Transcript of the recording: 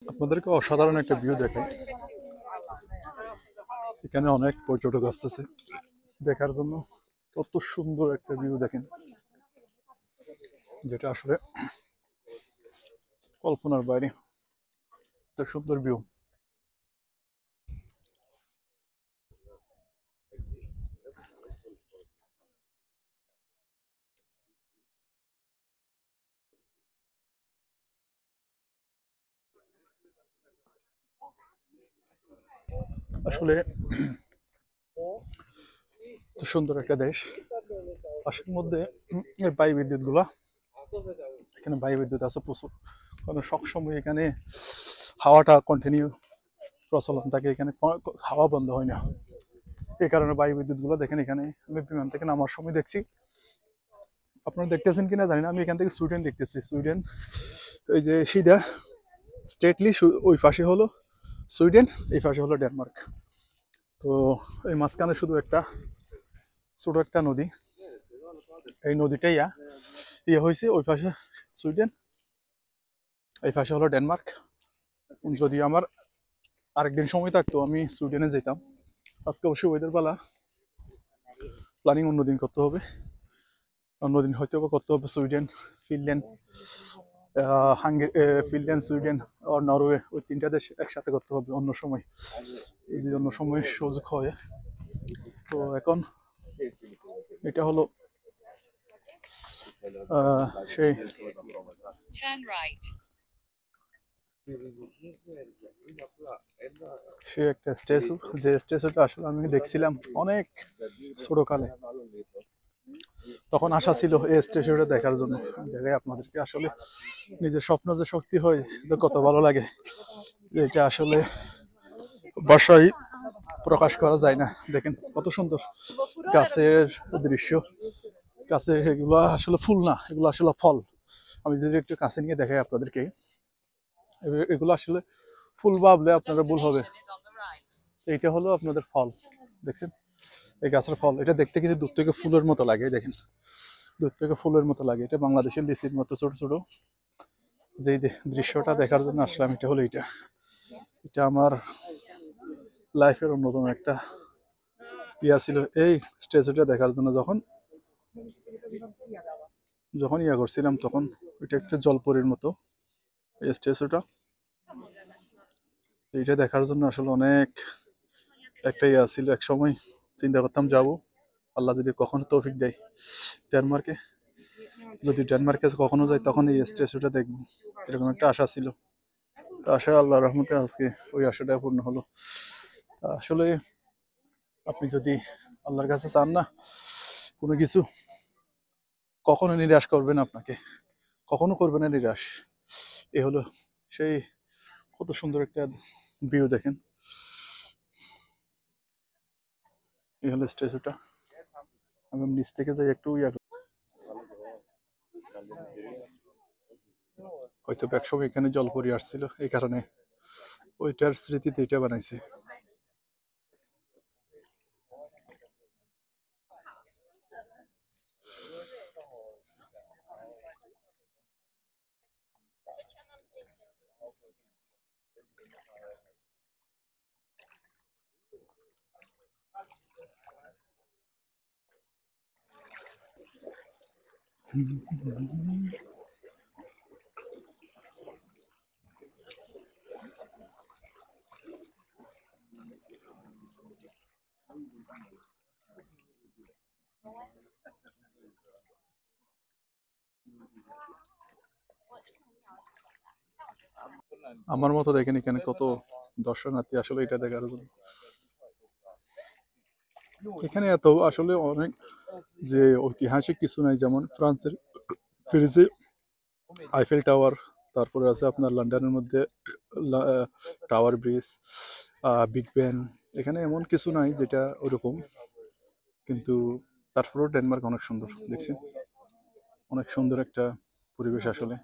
আপনাদেরকে অসাধারণ একটা ভিউ দেখাই। এখানে অনেক পর্যটক আসতেছে দেখার জন্য। কত সুন্দর একটা ভিউ দেখেন, যেটা আসলে কল্পনার বাইরে। এত সুন্দর ভিউ। আসলে এত সুন্দর একটা দেশ। পাশের মধ্যে এই বায়ু বিদ্যুৎ গুলা, এখানে বায়ু বিদ্যুৎ আছে প্রচুর। কারণ সবসময় এখানে হাওয়াটা কন্টিনিউ প্রচলন থাকে, এখানে হাওয়া বন্ধ হয় না। এই কারণে বায়ু বিদ্যুৎ গুলো দেখেন। এখানে আমি বিমান থেকে নামার সময় দেখছি, আপনারা দেখতেছেন কিনা জানি না, আমি এখান থেকে সুইডেন দেখতেছি। সুইডেন এই যে সিধা স্ট্রেটলি ওই পাশে হলো সুইডেন, এই পাশে হলো ডেনমার্ক। তো এই মাঝখানে শুধু একটা ছোট একটা নদী। এই নদীটাই ইয়ে হয়েছে, ওই পাশে সুইডেন, এই পাশে হলো ডেনমার্ক। যদি আমার আরেকদিন সময় থাকতো আমি সুইডেনে যেতাম। আজকে অবশ্যই ওয়েদার বেলা, প্ল্যানিং অন্যদিন করতে হবে। অন্যদিন হয়তো করতে হবে সুইডেন, ফিনল্যান্ড, ফিনল্যান্ড, সুইডেন আর নরওয়ে, ওই তিনটা দেশ একসাথে করতে হবে অন্য সময়, এই অন্য সময় সুযোগ হয়। তো এখন এটা হলো সেই সে একটা স্ট্যাচু, যে স্ট্যাচুটা আসলে আমি দেখছিলাম অনেক ছোটকালে। তখন আশা ছিল এই স্ট্যাচুটা দেখার জন্য। দেখাই আপনাদেরকে আসলে নিজের স্বপ্ন যে শক্তি হয়, এটা কত ভালো লাগে। এটা আসলে বাসায় প্রকাশ করা যায় না। দেখেন কত সুন্দর গাছের দৃশ্য। গাছে এগুলো আসলে ফুল না, এগুলো আসলে ফল। আমি যদি একটু কাছে নিয়ে দেখাই আপনাদেরকে, এগুলো আসলে ফুল ভাবলে আপনারা ভুল হবে। এইটা হলো আপনাদের ফল, দেখছেন এই গাছের ফল। এটা দেখতে কিন্তু দূর থেকে ফুলের মতো লাগে, দেখেন দূর থেকে ফুলের মতো লাগে। এটা বাংলাদেশের লিচির মতো ছোট ছোট। যে দৃশ্যটা দেখার জন্য আসলাম, এটা হলো এটা। এটা আমার লাইফের অন্যতম একটা ইয়া ছিল, এই স্ট্যাচুটা দেখার জন্য। যখন যখন ইয়া করছিলাম তখন এটা একটা জলপরীর মতো এই স্ট্যাচুটা। এইটা দেখার জন্য আসলে অনেক একটা ইয়া ছিল। এক সময় চিন্তা করতাম যাব, আল্লাহ যদি কখনো তৌফিক দেয় ডেনমার্কে, যদি ডেনমার্কে কখনো যাই তখন এই স্ট্যাচুটা দেখবো, এরকম একটা আশা ছিল। তো আশা আল্লাহ রহমতে আজকে ওই আশাটা পূর্ণ হলো। আসলে আপনি যদি আল্লাহর কাছে চান না কোনো কিছু, কখনো নিরাশ করবে না আপনাকে, কখনো করবে না নিরাশ। এ হলো সেই, কত সুন্দর একটা ভিউ দেখেন। এই হলো স্ট্যাচুটা। আমি নিচ থেকে যাই একটু ইয়া, হয়তো একসময় এখানে জলপরি আসছিল, এই কারণে ওইটার স্মৃতিতে এটা বানাইছে। আমার মতো দেখেন এখানে কত দর্শনার্থী আসলে এটা দেখার জন্য। এখানে এত আসলে অনেক যে ঐতিহাসিক কিছু নাই, যেমন ফ্রান্সের প্যারিসে আইফেল টাওয়ার, তারপরে আছে আপনার লন্ডনের মধ্যে টাওয়ার ব্রিজ, বিগ ব্যান। এখানে এমন কিছু নাই যেটা ওরকম, কিন্তু তারপরেও ডেনমার্ক অনেক সুন্দর দেখছেন, অনেক সুন্দর একটা পরিবেশ আসলে।